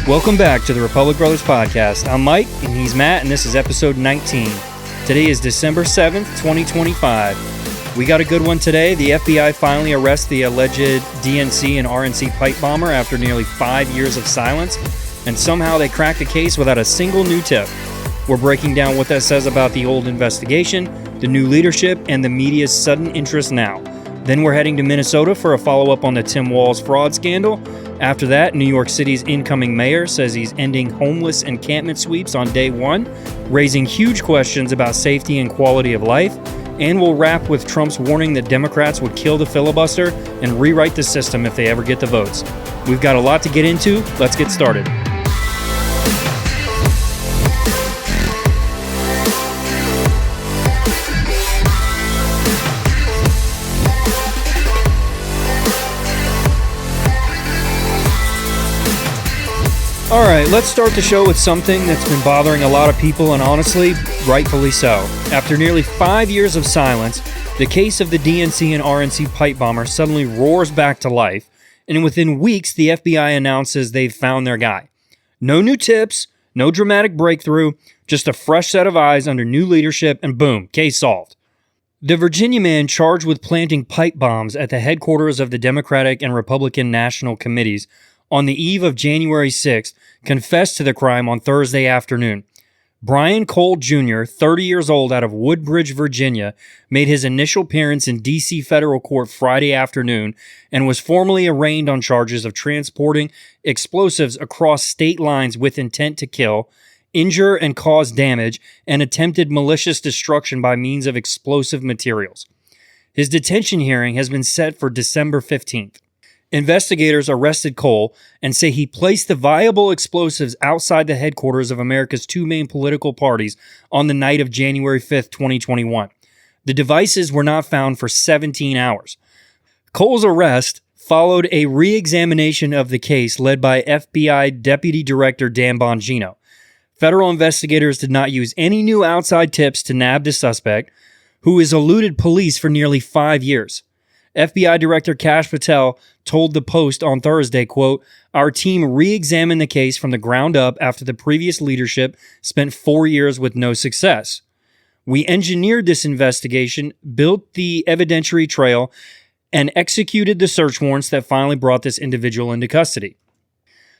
Welcome back to the Republic Brothers Podcast. I'm Mike, and he's Matt, and this is episode 19. Today is December 7th, 2025. We got a good one today. The FBI finally arrests the alleged DNC and RNC pipe bomber after nearly 5 years of silence, and somehow they cracked the case without a single new tip. We're breaking down what that says about the old investigation, the new leadership, and the media's sudden interest now. Then we're heading to Minnesota for a follow-up on the Tim Walz fraud scandal. After that, New York City's incoming mayor says he's ending homeless encampment sweeps on day one, raising huge questions about safety and quality of life. And we'll wrap with Trump's warning that Democrats would kill the filibuster and rewrite the system if they ever get the votes. We've got a lot to get into. Let's get started. All right, let's start the show with something that's been bothering a lot of people, and honestly, rightfully so. After nearly 5 years of silence, the case of the DNC and RNC pipe bomber suddenly roars back to life, and within weeks, the FBI announces they've found their guy. No new tips, no dramatic breakthrough, just a fresh set of eyes under new leadership, and boom, case solved. The Virginia man charged with planting pipe bombs at the headquarters of the Democratic and Republican National Committees on the eve of January 6th, confessed to the crime on Thursday afternoon. Brian Cole Jr., 30 years old, out of Woodbridge, Virginia, made his initial appearance in D.C. federal court Friday afternoon and was formally arraigned on charges of transporting explosives across state lines with intent to kill, injure and cause damage, and attempted malicious destruction by means of explosive materials. His detention hearing has been set for December 15th. Investigators arrested Cole and say he placed the viable explosives outside the headquarters of America's two main political parties on the night of January 5th, 2021. The devices were not found for 17 hours. Cole's arrest followed a re-examination of the case led by FBI Deputy Director Dan Bongino. Federal investigators did not use any new outside tips to nab the suspect, who has eluded police for nearly 5 years. FBI Director Kash Patel told the Post on Thursday, quote, "Our team re-examined the case from the ground up after the previous leadership spent 4 years with no success. We engineered this investigation, built the evidentiary trail, and executed the search warrants that finally brought this individual into custody."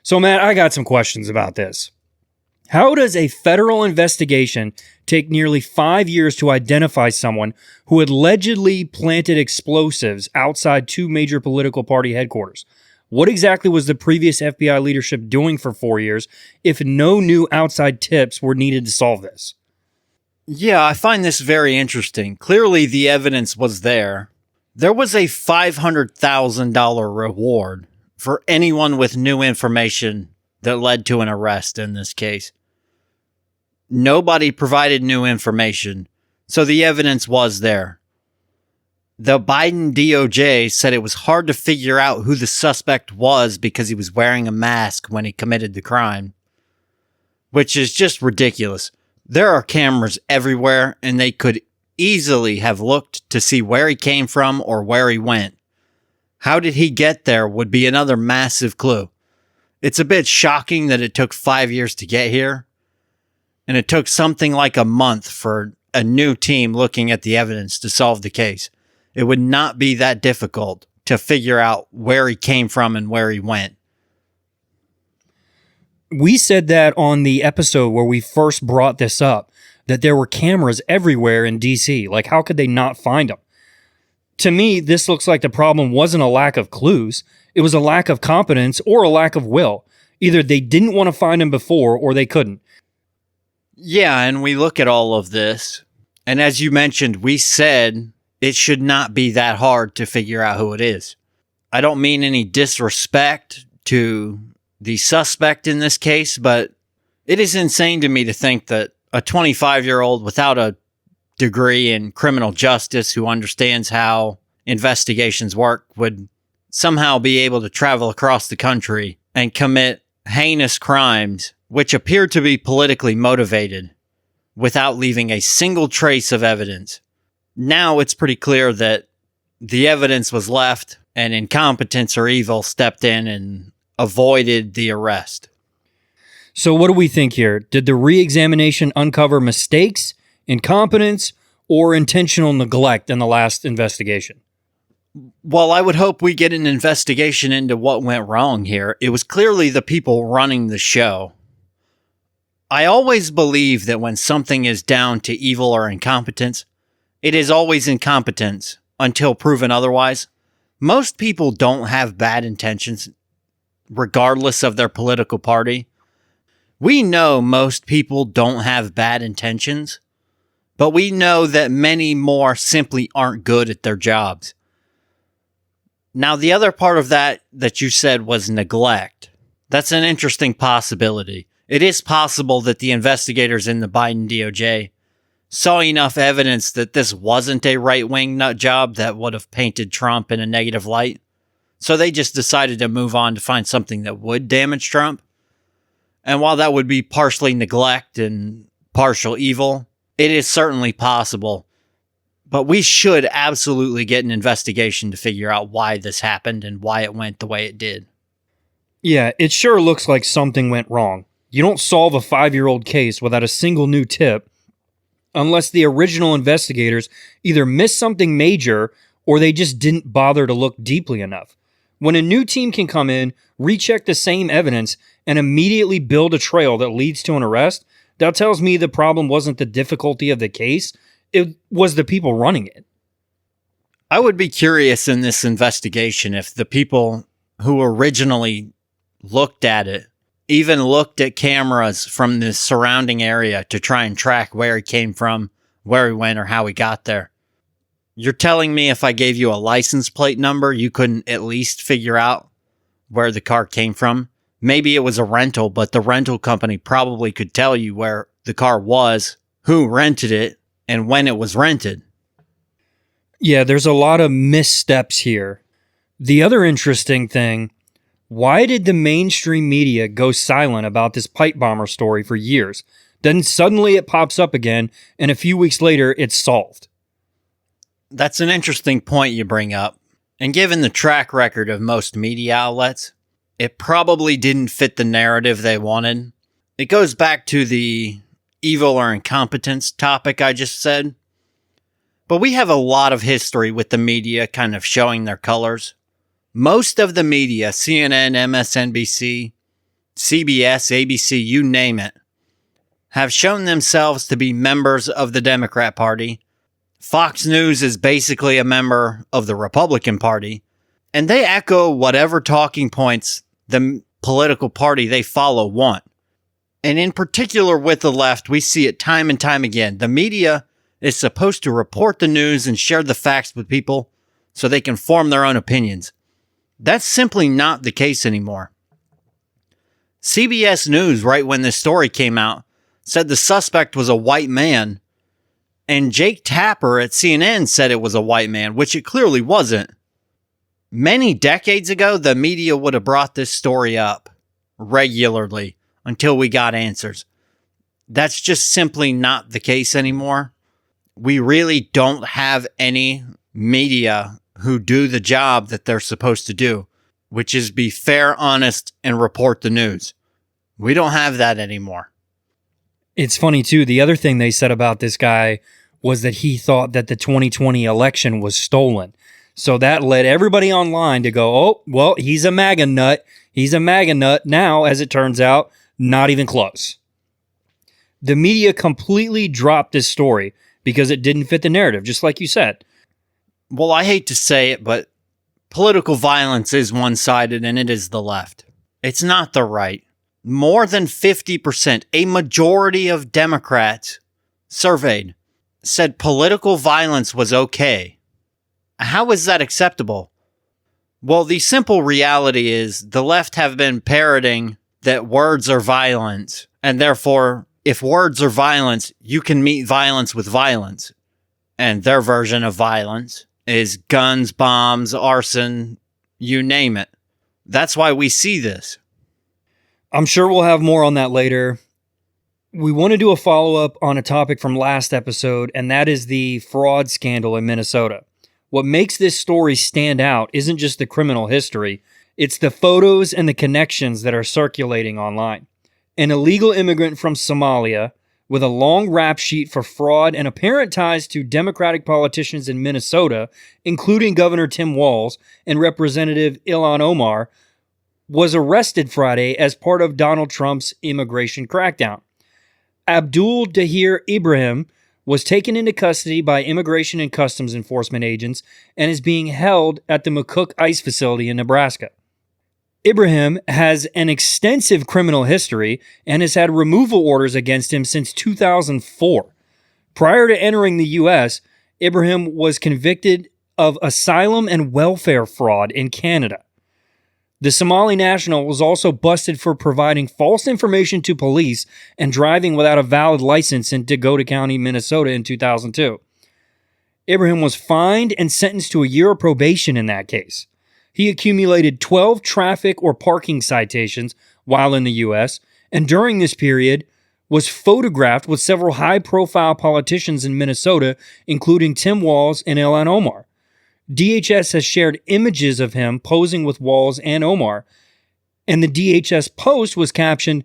So, Matt, I got some questions about this. How does a federal investigation take nearly 5 years to identify someone who allegedly planted explosives outside two major political party headquarters? What exactly was the previous FBI leadership doing for 4 years if no new outside tips were needed to solve this? Yeah, I find this very interesting. Clearly, the evidence was there. There was a $500,000 reward for anyone with new information that led to an arrest in this case. Nobody provided new information, so the evidence was there. The Biden DOJ said it was hard to figure out who the suspect was because he was wearing a mask when he committed the crime, which is just ridiculous. There are cameras everywhere, and they could easily have looked to see where he came from or where he went. How did he get there would be another massive clue. It's a bit shocking that it took 5 years to get here, and it took something like a month for a new team looking at the evidence to solve the case. It would not be that difficult to figure out where he came from and where he went. We said that on the episode where we first brought this up, that there were cameras everywhere in D.C. Like, how could they not find them? To me, this looks like the problem wasn't a lack of clues. It was a lack of competence or a lack of will. Either they didn't want to find him before or they couldn't. Yeah, and we look at all of this, and as you mentioned, we said it should not be that hard to figure out who it is. I don't mean any disrespect to the suspect in this case, but it is insane to me to think that a 25-year-old without a degree in criminal justice who understands how investigations work would somehow be able to travel across the country and commit heinous crimes which appear to be politically motivated without leaving a single trace of evidence. Now it's pretty clear that the evidence was left and incompetence or evil stepped in and avoided the arrest. So what do we think here? Did the re-examination uncover mistakes, incompetence, or intentional neglect in the last investigation? Well, I would hope we get an investigation into what went wrong here. It was clearly the people running the show. I always believe that when something is down to evil or incompetence, it is always incompetence until proven otherwise. Most people don't have bad intentions, regardless of their political party. We know most people don't have bad intentions, but we know that many more simply aren't good at their jobs. Now, the other part of that you said was neglect. That's an interesting possibility. It is possible that the investigators in the Biden DOJ saw enough evidence that this wasn't a right-wing nut job that would have painted Trump in a negative light. So they just decided to move on to find something that would damage Trump. And while that would be partially neglect and partial evil, it is certainly possible. But we should absolutely get an investigation to figure out why this happened and why it went the way it did. Yeah, it sure looks like something went wrong. You don't solve a 5-year-old case without a single new tip unless the original investigators either missed something major or they just didn't bother to look deeply enough. When a new team can come in, recheck the same evidence, and immediately build a trail that leads to an arrest, that tells me the problem wasn't the difficulty of the case, it was the people running it. I would be curious in this investigation if the people who originally looked at it even looked at cameras from the surrounding area to try and track where he came from, where he went, or how he got there. You're telling me if I gave you a license plate number, you couldn't at least figure out where the car came from? Maybe it was a rental, but the rental company probably could tell you where the car was, who rented it, and when it was rented. Yeah, there's a lot of missteps here. The other interesting thing, why did the mainstream media go silent about this pipe bomber story for years? Then suddenly it pops up again, and a few weeks later, it's solved. That's an interesting point you bring up. And given the track record of most media outlets, it probably didn't fit the narrative they wanted. It goes back to the evil or incompetence topic I just said. But we have a lot of history with the media kind of showing their colors. Most of the media, CNN, MSNBC, CBS, ABC, you name it, have shown themselves to be members of the Democrat Party. Fox News is basically a member of the Republican Party, and they echo whatever talking points the political party they follow want. And in particular with the left, we see it time and time again. The media is supposed to report the news and share the facts with people so they can form their own opinions. That's simply not the case anymore. CBS News, right when this story came out, said the suspect was a white man, and Jake Tapper at CNN said it was a white man, which it clearly wasn't. Many decades ago, the media would have brought this story up regularly until we got answers. That's just simply not the case anymore. We really don't have any media who do the job that they're supposed to do, which is be fair, honest, and report the news. We don't have that anymore. It's funny, too. The other thing they said about this guy was that he thought that the 2020 election was stolen. So that led everybody online to go, oh, well, he's a MAGA nut. He's a MAGA nut. Now, as it turns out, not even close. The media completely dropped this story because it didn't fit the narrative, just like you said. Well, I hate to say it, but political violence is one-sided, and it is the left. It's not the right. More than 50%, a majority of Democrats surveyed, said political violence was okay. How is that acceptable? Well, the simple reality is the left have been parroting that words are violence, and therefore, if words are violence, you can meet violence with violence. And their version of violence is guns, bombs, arson, you name it. That's why we see this. I'm sure we'll have more on that later. We want to do a follow-up on a topic from last episode, and that is the fraud scandal in Minnesota. What makes this story stand out isn't just the criminal history, it's the photos and the connections that are circulating online. an illegal immigrant from Somalia with a long rap sheet for fraud and apparent ties to Democratic politicians in Minnesota, including Governor Tim Walz and Representative Ilhan Omar, was arrested Friday as part of Donald Trump's immigration crackdown. Abdul Dahir Ibrahim was taken into custody by Immigration and Customs Enforcement agents and is being held at the McCook ICE facility in Nebraska. Ibrahim has an extensive criminal history and has had removal orders against him since 2004. Prior to entering the U.S., Ibrahim was convicted of asylum and welfare fraud in Canada. The Somali national was also busted for providing false information to police and driving without a valid license in Dakota County, Minnesota in 2002. Ibrahim was fined and sentenced to a year of probation in that case. He accumulated 12 traffic or parking citations while in the U.S., and during this period was photographed with several high-profile politicians in Minnesota, including Tim Walz and Ilhan Omar. DHS has shared images of him posing with Walz and Omar, and the DHS post was captioned,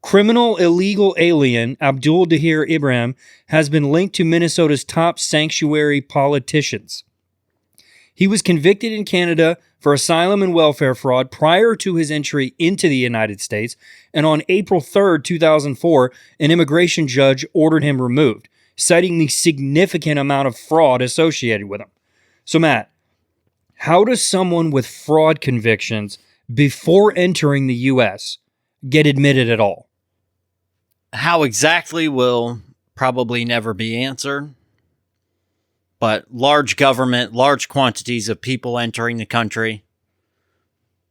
"Criminal illegal alien Abdul Dahir Ibrahim has been linked to Minnesota's top sanctuary politicians." He was convicted in Canada for asylum and welfare fraud prior to his entry into the United States, and on April 3rd, 2004, an immigration judge ordered him removed, citing the significant amount of fraud associated with him. So, Matt, how does someone with fraud convictions before entering the U.S. get admitted at all? How exactly will probably never be answered. But large government, large quantities of people entering the country,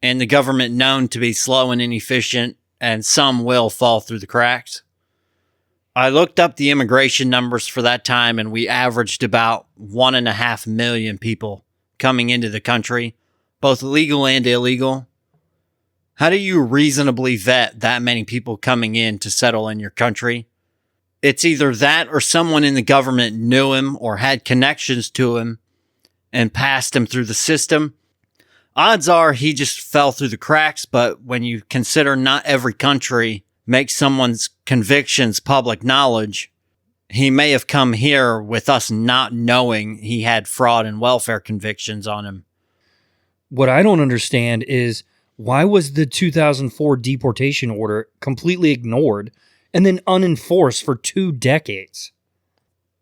and the government known to be slow and inefficient, and some will fall through the cracks. I looked up the immigration numbers for that time, and we averaged about 1.5 million people coming into the country, both legal and illegal. How do you reasonably vet that many people coming in to settle in your country? It's either that or someone in the government knew him or had connections to him and passed him through the system. Odds are he just fell through the cracks, but when you consider not every country makes someone's convictions public knowledge, he may have come here with us not knowing he had fraud and welfare convictions on him. What I don't understand is, why was the 2004 deportation order completely ignored and then unenforced for 2 decades?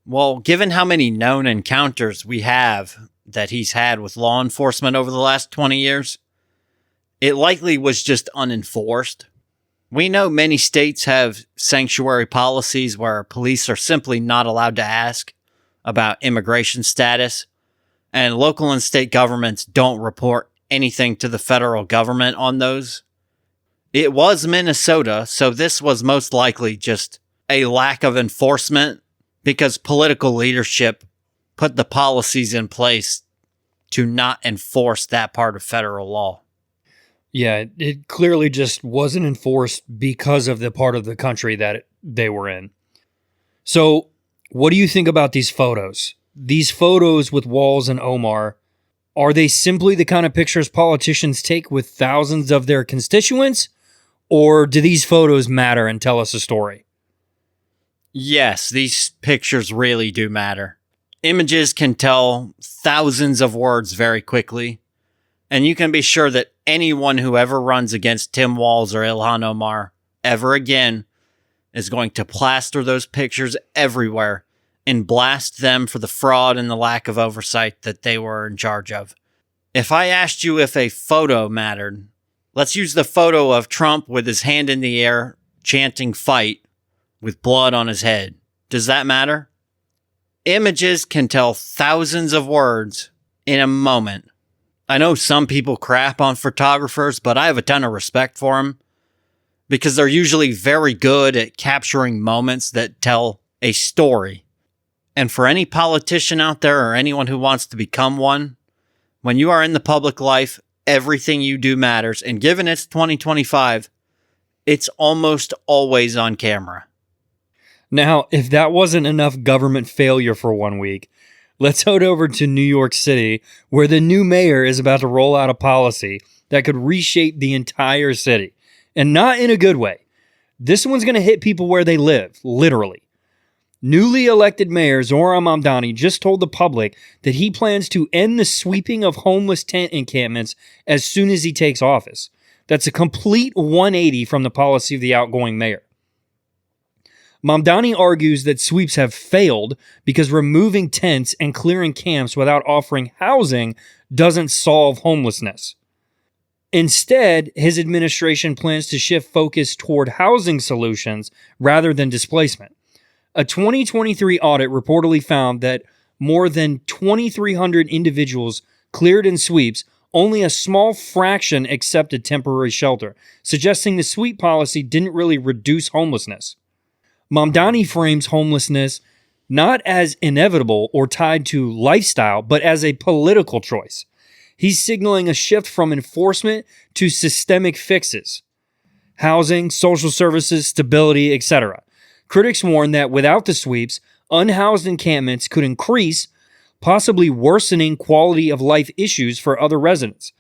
Well, given how many known encounters we have that he's had with law enforcement over the last 20 years, it likely was just unenforced. We know many states have sanctuary policies where police are simply not allowed to ask about immigration status, and local and state governments don't report anything to the federal government on those. It was Minnesota, so this was most likely just a lack of enforcement because political leadership put the policies in place to not enforce that part of federal law. Yeah, it clearly just wasn't enforced because of the part of the country that they were in. So, what do you think about these photos? These photos with Walz and Omar, are they simply the kind of pictures politicians take with thousands of their constituents? Or do these photos matter and tell us a story? Yes, these pictures really do matter. Images can tell thousands of words very quickly. And you can be sure that anyone who ever runs against Tim Walz or Ilhan Omar ever again is going to plaster those pictures everywhere and blast them for the fraud and the lack of oversight that they were in charge of. If I asked you if a photo mattered, let's use the photo of Trump with his hand in the air, chanting "fight," with blood on his head. Does that matter? Images can tell thousands of words in a moment. I know some people crap on photographers, but I have a ton of respect for them because they're usually very good at capturing moments that tell a story. And for any politician out there or anyone who wants to become one, when you are in the public life, everything you do matters. And given it's 2025, it's almost always on camera. Now, if that wasn't enough government failure for 1 week, let's head over to New York City, where the new mayor is about to roll out a policy that could reshape the entire city. And not in a good way. This one's going to hit people where they live, literally. Newly elected Mayor Zohran Mamdani just told the public that he plans to end the sweeping of homeless tent encampments as soon as he takes office. That's a complete 180 from the policy of the outgoing mayor. Mamdani argues that sweeps have failed because removing tents and clearing camps without offering housing doesn't solve homelessness. Instead, his administration plans to shift focus toward housing solutions rather than displacement. A 2023 audit reportedly found that more than 2,300 individuals cleared in sweeps, only a small fraction accepted temporary shelter, suggesting the sweep policy didn't really reduce homelessness. Mamdani frames homelessness not as inevitable or tied to lifestyle, but as a political choice. He's signaling a shift from enforcement to systemic fixes. Housing, social services, stability, etc. Critics warn that without the sweeps, unhoused encampments could increase, possibly worsening quality of life issues for other residents.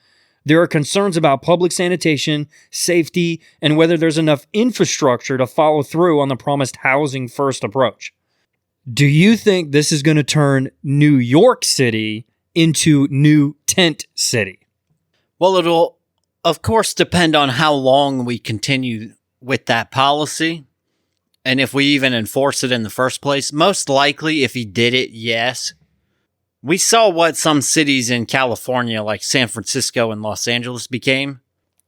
There are concerns about public sanitation, safety, and whether there's enough infrastructure to follow through on the promised housing first approach. Do you think this is going to turn New York City into New Tent City? Well, it'll, of course, depend on how long we continue with that policy and if we even enforce it in the first place. Most likely, if he did it, yes. We saw what some cities in California, like San Francisco and Los Angeles, became.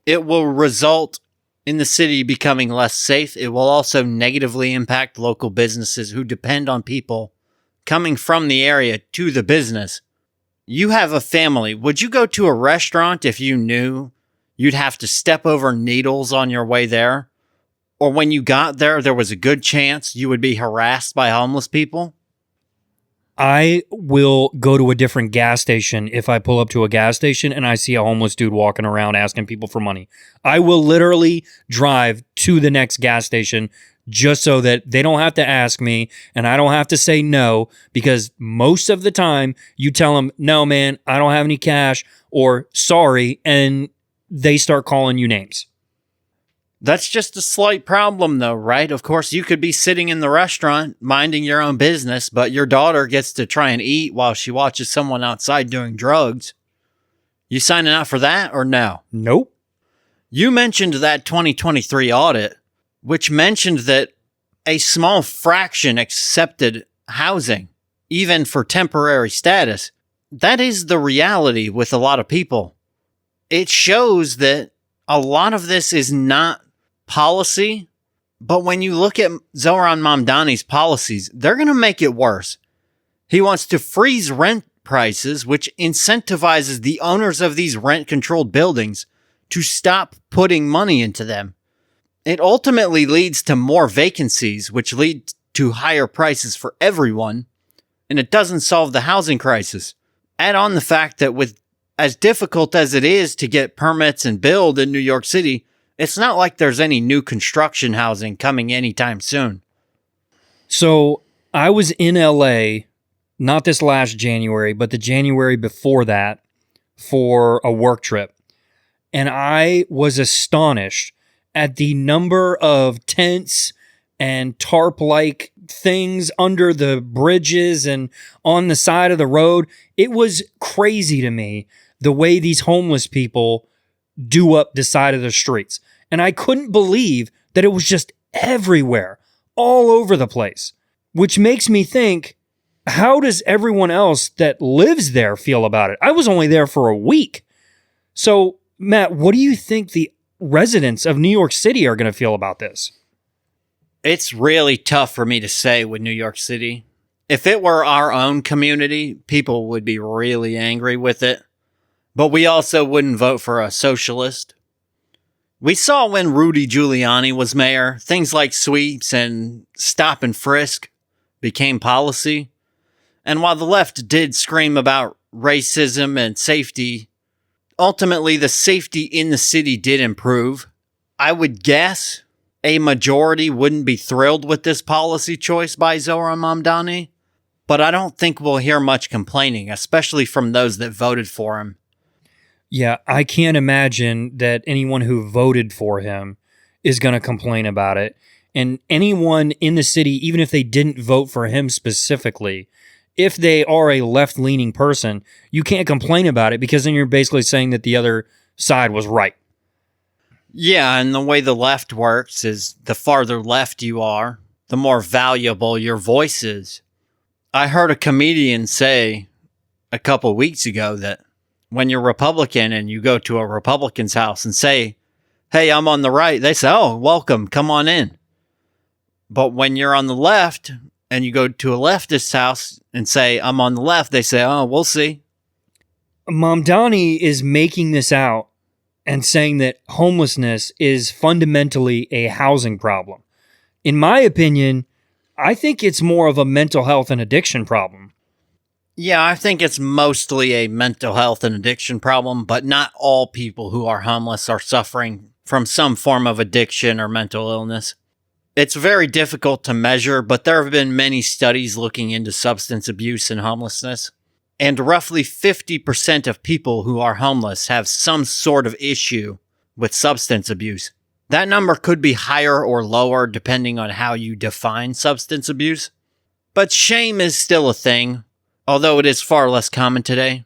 It will result in the city becoming less safe. It will also negatively impact local businesses who depend on people coming from the area to the business. You have a family. Would you go to a restaurant if you knew you'd have to step over needles on your way there? Or when you got there, there was a good chance you would be harassed by homeless people? I will go to a different gas station if I pull up to a gas station and I see a homeless dude walking around asking people for money. I will literally drive to the next gas station just so that they don't have to ask me and I don't have to say no, because most of the time you tell them, no, man, I don't have any cash, or sorry, and they start calling you names. That's just a slight problem, though, right? Of course, you could be sitting in the restaurant minding your own business, but your daughter gets to try and eat while she watches someone outside doing drugs. You signing out for that or no? Nope. You mentioned that 2023 audit, which mentioned that a small fraction accepted housing, even for temporary status. That is the reality with a lot of people. It shows that a lot of this is not policy, but when you look at Zohran Mamdani's policies, they're going to make it worse. He wants to freeze rent prices, which incentivizes the owners of these rent-controlled buildings to stop putting money into them. It ultimately leads to more vacancies, which lead to higher prices for everyone, and it doesn't solve the housing crisis. Add on the fact that with as difficult as it is to get permits and build in New York City, it's not like there's any new construction housing coming anytime soon. So I was in LA, not this last January, but the January before that, for a work trip. And I was astonished at the number of tents and tarp-like things under the bridges and on the side of the road. It was crazy to me the way these homeless people do up the side of the streets. And I couldn't believe that it was just everywhere, all over the place, which makes me think, how does everyone else that lives there feel about it? I was only there for a week. So, Matt, what do you think the residents of New York City are going to feel about this? It's really tough for me to say with New York City. If it were our own community, people would be really angry with it. But we also wouldn't vote for a socialist. We saw when Rudy Giuliani was mayor, things like sweeps and stop and frisk became policy. And while the left did scream about racism and safety, ultimately the safety in the city did improve. I would guess a majority wouldn't be thrilled with this policy choice by Zohran Mamdani, but I don't think we'll hear much complaining, especially from those that voted for him. Yeah, I can't imagine that anyone who voted for him is going to complain about it. And anyone in the city, even if they didn't vote for him specifically, if they are a left-leaning person, you can't complain about it because then you're basically saying that the other side was right. Yeah, and the way the left works is the farther left you are, the more valuable your voice is. I heard a comedian say a couple weeks ago that when you're Republican and you go to a Republican's house and say, "Hey, I'm on the right," they say, "Oh, welcome, come on in." But when you're on the left and you go to a leftist house and say, "I'm on the left," they say, "Oh, we'll see." Mamdani is making this out and saying that homelessness is fundamentally a housing problem. In my opinion, I think it's more of a mental health and addiction problem. Yeah, I think it's mostly a mental health and addiction problem, but not all people who are homeless are suffering from some form of addiction or mental illness. It's very difficult to measure, but there have been many studies looking into substance abuse and homelessness. And roughly 50% of people who are homeless have some sort of issue with substance abuse. That number could be higher or lower depending on how you define substance abuse. But shame is still a thing, although it is far less common today.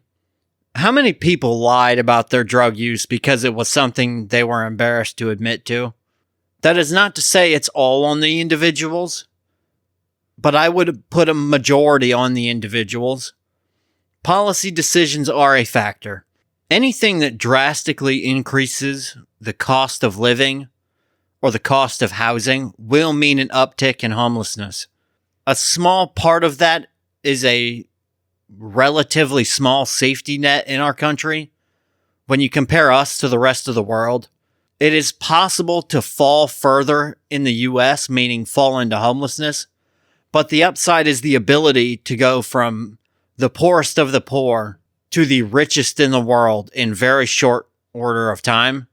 How many people lied about their drug use because it was something they were embarrassed to admit to? That is not to say it's all on the individuals, but I would put a majority on the individuals. Policy decisions are a factor. Anything that drastically increases the cost of living or the cost of housing will mean an uptick in homelessness. A small part of that is a relatively small safety net in our country. When you compare us to the rest of the world, it is possible to fall further in the U.S., meaning fall into homelessness, but the upside is the ability to go from the poorest of the poor to the richest in the world in very short order of time.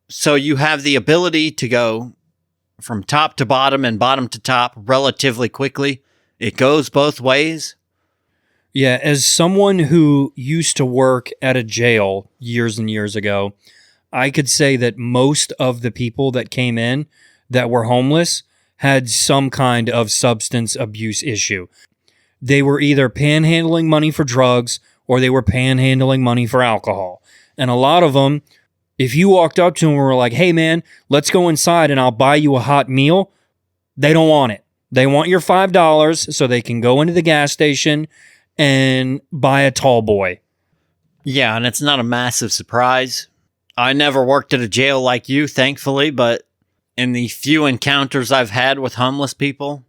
So you have the ability to go from top to bottom and bottom to top relatively quickly. It goes both ways. Yeah, as someone who used to work at a jail years and years ago, I could say that most of the people that came in that were homeless had some kind of substance abuse issue. They were either panhandling money for drugs or they were panhandling money for alcohol. And a lot of them, if you walked up to them and were like, "Hey man, let's go inside and I'll buy you a hot meal," they don't want it. They want your $5 so they can go into the gas station and buy a tall boy. Yeah, and it's not a massive surprise. I never worked at a jail like you, thankfully, but in the few encounters I've had with homeless people,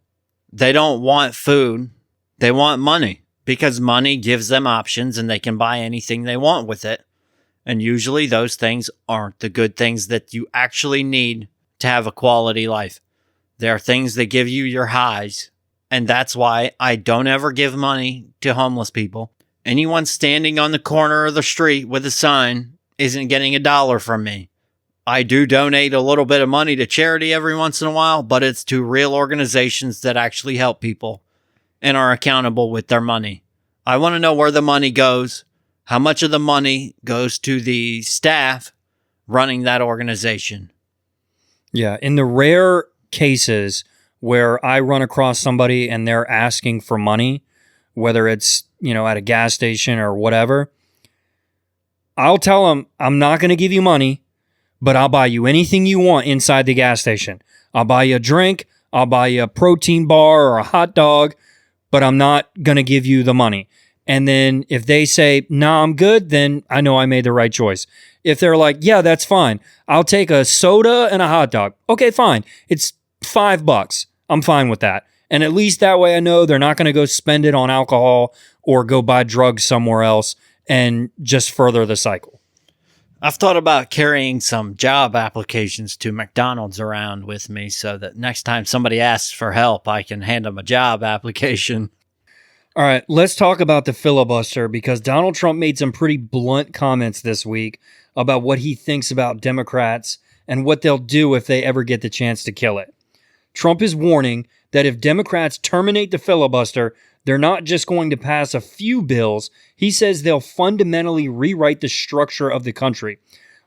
they don't want food. They want money because money gives them options and they can buy anything they want with it. And usually those things aren't the good things that you actually need to have a quality life. They are things that give you your highs. And that's why I don't ever give money to homeless people. Anyone standing on the corner of the street with a sign isn't getting $1 from me. I do donate a little bit of money to charity every once in a while, but it's to real organizations that actually help people and are accountable with their money. I want to know where the money goes, how much of the money goes to the staff running that organization. Yeah, in the rare cases where I run across somebody and they're asking for money, whether it's, at a gas station or whatever, I'll tell them, "I'm not going to give you money, but I'll buy you anything you want inside the gas station. I'll buy you a drink, I'll buy you a protein bar or a hot dog, but I'm not going to give you the money." And then if they say, "Nah, I'm good," then I know I made the right choice. If they're like, "Yeah, that's fine. I'll take a soda and a hot dog." Okay, fine. It's $5. I'm fine with that. And at least that way I know they're not going to go spend it on alcohol or go buy drugs somewhere else and just further the cycle. I've thought about carrying some job applications to McDonald's around with me so that next time somebody asks for help, I can hand them a job application. All right, let's talk about the filibuster because Donald Trump made some pretty blunt comments this week about what he thinks about Democrats and what they'll do if they ever get the chance to kill it. Trump is warning that if Democrats terminate the filibuster, they're not just going to pass a few bills. He says they'll fundamentally rewrite the structure of the country.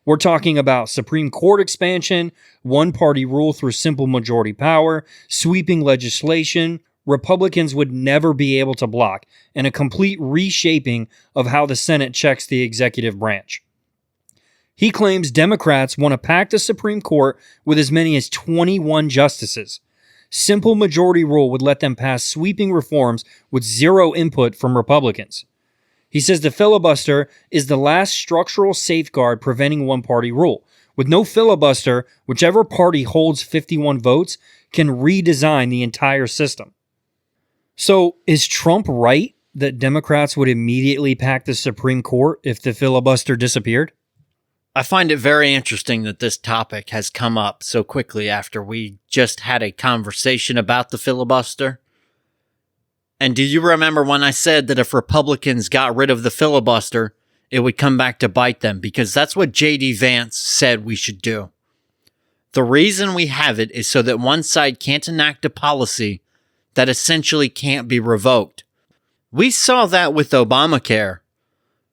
We're talking about Supreme Court expansion, one-party rule through simple majority power, sweeping legislation Republicans would never be able to block, and a complete reshaping of how the Senate checks the executive branch. He claims Democrats want to pack the Supreme Court with as many as 21 justices. Simple majority rule would let them pass sweeping reforms with zero input from Republicans. He says the filibuster is the last structural safeguard preventing one-party rule. With no filibuster, whichever party holds 51 votes can redesign the entire system. So, is Trump right that Democrats would immediately pack the Supreme Court if the filibuster disappeared? I find it very interesting that this topic has come up so quickly after we just had a conversation about the filibuster. And do you remember when I said that if Republicans got rid of the filibuster, it would come back to bite them? Because that's what J.D. Vance said we should do. The reason we have it is so that one side can't enact a policy that essentially can't be revoked. We saw that with Obamacare,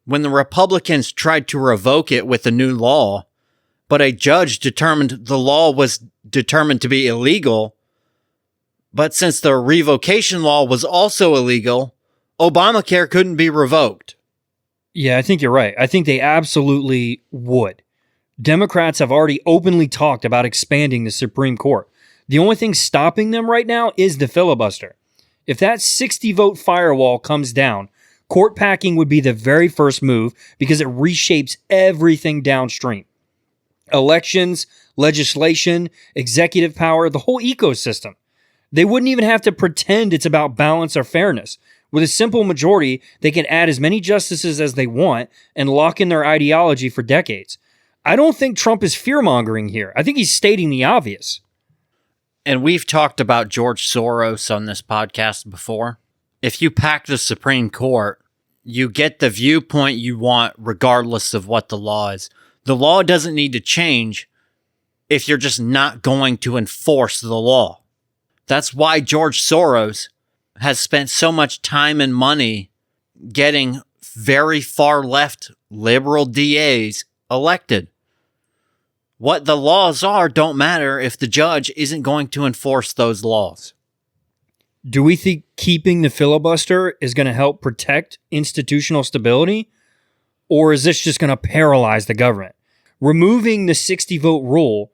when the Republicans tried to revoke it with a new law, but a judge determined the law was determined to be illegal. But since the revocation law was also illegal, Obamacare couldn't be revoked. Yeah, I think you're right. I think they absolutely would. Democrats have already openly talked about expanding the Supreme Court. The only thing stopping them right now is the filibuster. If that 60-vote firewall comes down, court packing would be the very first move because it reshapes everything downstream. Elections, legislation, executive power, the whole ecosystem. They wouldn't even have to pretend it's about balance or fairness. With a simple majority, they can add as many justices as they want and lock in their ideology for decades. I don't think Trump is fear-mongering here. I think he's stating the obvious. And we've talked about George Soros on this podcast before. If you pack the Supreme Court, you get the viewpoint you want regardless of what the law is. The law doesn't need to change if you're just not going to enforce the law. That's why George Soros has spent so much time and money getting very far left liberal DAs elected. What the laws are don't matter if the judge isn't going to enforce those laws. Do we think keeping the filibuster is going to help protect institutional stability? Or is this just going to paralyze the government? Removing the 60-vote rule,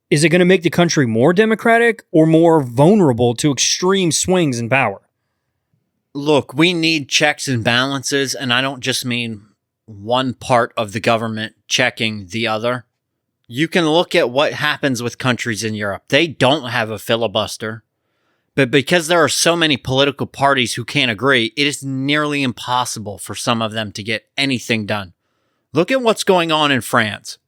is it going to make the country more democratic or more vulnerable to extreme swings in power? Look, we need checks and balances, and I don't just mean one part of the government checking the other. You can look at what happens with countries in Europe. They don't have a filibuster. But because there are so many political parties who can't agree, it is nearly impossible for some of them to get anything done. Look at what's going on in France.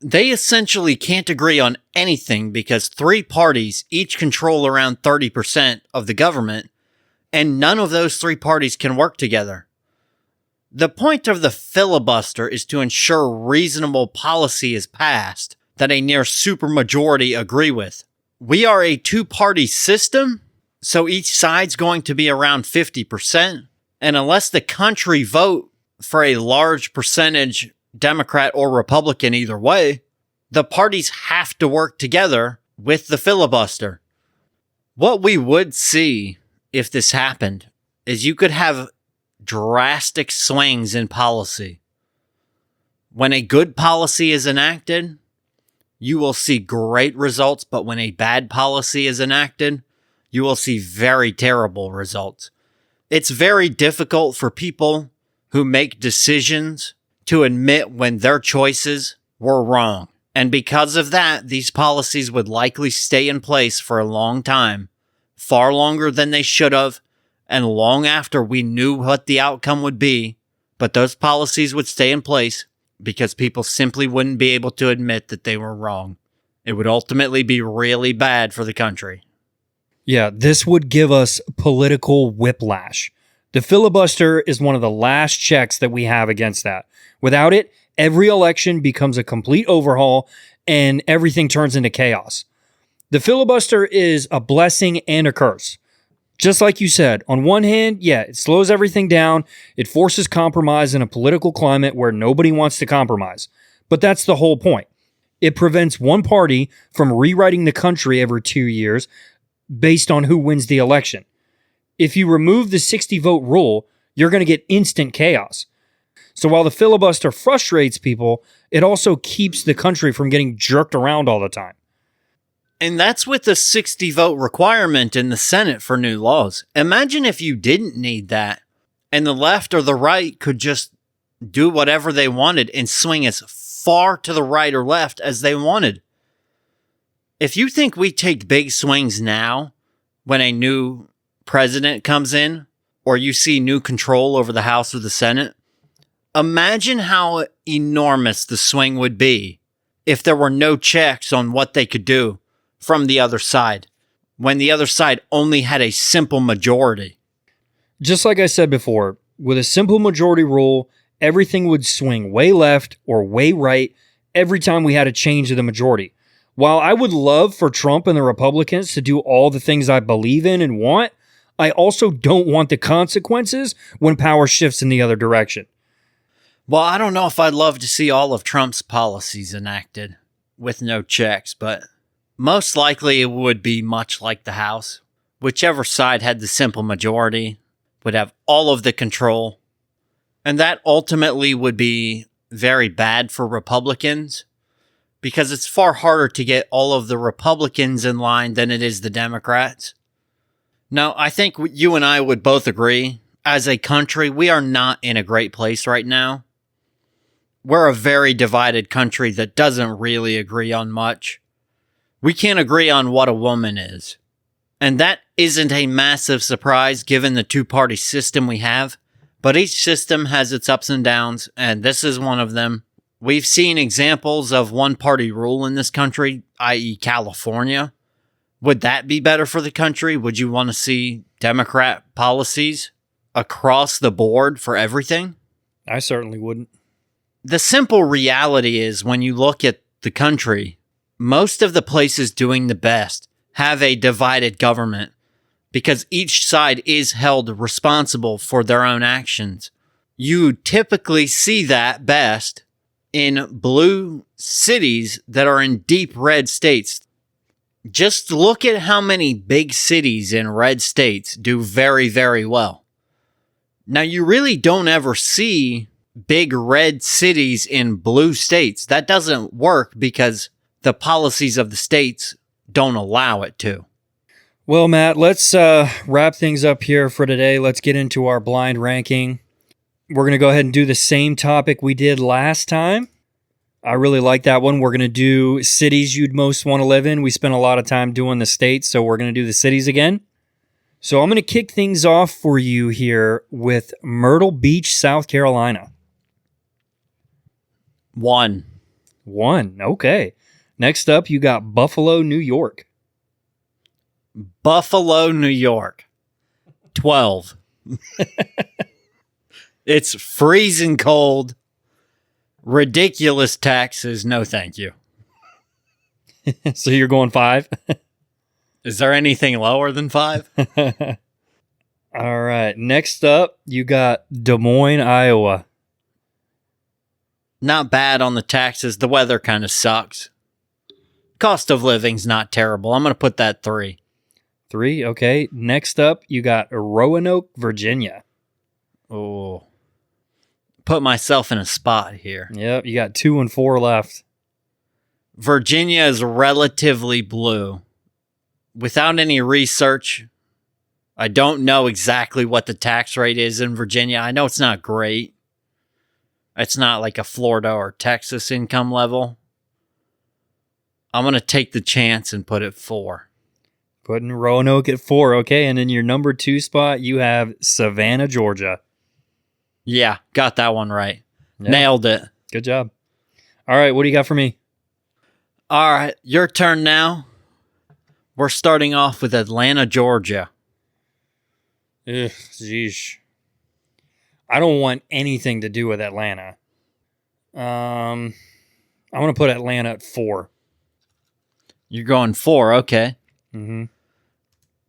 They essentially can't agree on anything because three parties each control around 30% of the government, and none of those three parties can work together. The point of the filibuster is to ensure reasonable policy is passed that a near supermajority agree with. We are a two-party system, so each side's going to be around 50%, and unless the country vote for a large percentage Democrat or Republican either way, the parties have to work together with the filibuster. What we would see if this happened is you could have drastic swings in policy. When a good policy is enacted, you will see great results, but when a bad policy is enacted, you will see very terrible results. It's very difficult for people who make decisions to admit when their choices were wrong. And because of that, these policies would likely stay in place for a long time, far longer than they should have, and long after we knew what the outcome would be, but those policies would stay in place because people simply wouldn't be able to admit that they were wrong. It would ultimately be really bad for the country. Yeah, this would give us political whiplash. The filibuster is one of the last checks that we have against that. Without it, every election becomes a complete overhaul and everything turns into chaos. The filibuster is a blessing and a curse. Just like you said, on one hand, yeah, it slows everything down. It forces compromise in a political climate where nobody wants to compromise. But that's the whole point. It prevents one party from rewriting the country every 2 years based on who wins the election. If you remove the 60-vote rule, you're going to get instant chaos. So while the filibuster frustrates people, it also keeps the country from getting jerked around all the time. And that's with the 60-vote requirement in the Senate for new laws. Imagine if you didn't need that, and the left or the right could just do whatever they wanted and swing as far to the right or left as they wanted. If you think we take big swings now, when a new president comes in, or you see new control over the House or the Senate, imagine how enormous the swing would be if there were no checks on what they could do from the other side, when the other side only had a simple majority. Just like I said before, with a simple majority rule, everything would swing way left or way right every time we had a change of the majority. While I would love for Trump and the Republicans to do all the things I believe in and want, I also don't want the consequences when power shifts in the other direction. Well, I don't know if I'd love to see all of Trump's policies enacted with no checks, but most likely it would be much like the House. Whichever side had the simple majority would have all of the control. And that ultimately would be very bad for Republicans because it's far harder to get all of the Republicans in line than it is the Democrats. Now, I think you and I would both agree, as a country, we are not in a great place right now. We're a very divided country that doesn't really agree on much. We can't agree on what a woman is. And that isn't a massive surprise given the two-party system we have. But each system has its ups and downs, and this is one of them. We've seen examples of one-party rule in this country, i.e. California. Would that be better for the country? Would you want to see Democrat policies across the board for everything? I certainly wouldn't. The simple reality is when you look at the country, most of the places doing the best have a divided government because each side is held responsible for their own actions. You typically see that best in blue cities that are in deep red states. Just look at how many big cities in red states do very, very well. Now, you really don't ever see big red cities in blue states. That doesn't work because the policies of the states don't allow it to. Well, Matt, let's wrap things up here for today. Let's get into our blind ranking. We're going to go ahead and do the same topic we did last time. I really like that one. We're going to do cities you'd most want to live in. We spent a lot of time doing the states, so we're going to do the cities again. So I'm going to kick things off for you here with Myrtle Beach, South Carolina. 1. Okay. Next up, you got Buffalo, New York. Buffalo, New York. 12. It's freezing cold. Ridiculous taxes. No, thank you. So you're going 5? Is there anything lower than 5? All right. Next up, you got Des Moines, Iowa. Not bad on the taxes. The weather kind of sucks. Cost of living's not terrible. I'm going to put that 3. 3, okay. Next up, you got Roanoke, Virginia. Oh. Put myself in a spot here. Yep, you got 2 and 4 left. Virginia is relatively blue. Without any research, I don't know exactly what the tax rate is in Virginia. I know it's not great. It's not like a Florida or Texas income level. I'm going to take the chance and put it 4. Putting Roanoke at 4, okay. And in your number 2 spot, you have Savannah, Georgia. Yeah, got that one right. Yep. Nailed it. Good job. All right, what do you got for me? All right, your turn now. We're starting off with Atlanta, Georgia. Ugh, geesh. I don't want anything to do with Atlanta. I'm going to put Atlanta at 4. You're going 4, okay. Mm-hmm.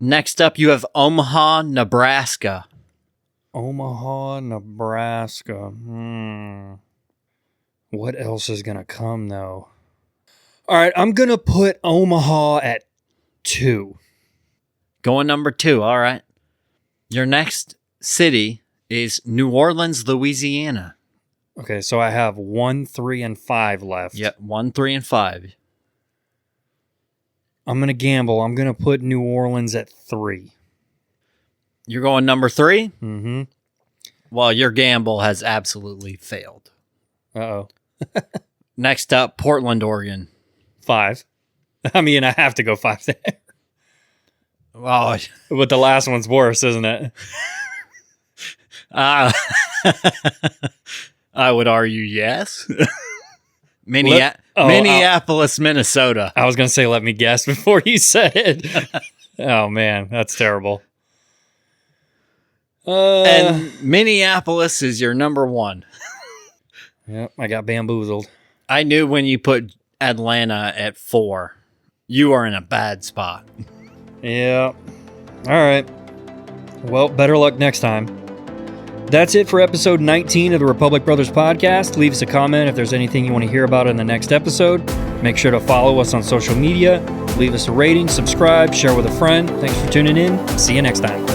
Next up, you have Omaha, Nebraska. Omaha, Nebraska. What else is going to come, though? All right, I'm going to put Omaha at 2. Going number 2, all right. Your next city is New Orleans, Louisiana. Okay, so I have 1, 3, and 5 left. Yep, 1, 3, and 5. I'm going to gamble. I'm going to put New Orleans at 3. You're going number 3? Mm-hmm. Well, your gamble has absolutely failed. Uh-oh. Next up, Portland, Oregon. 5. I mean, I have to go 5 there. Oh, But the last one's worse, isn't it? I would argue yes. Minneapolis, Minnesota. I was going to say, let me guess before you said it. Oh, man, that's terrible. And Minneapolis is your number 1. Yep, I got bamboozled. I knew when you put Atlanta at 4, you are in a bad spot. Yeah. All right. Well, better luck next time. That's it for episode 19 of the Republic Brothers podcast. Leave us a comment if there's anything you want to hear about in the next episode. Make sure to follow us on social media. Leave us a rating, subscribe, share with a friend. Thanks for tuning in. See you next time.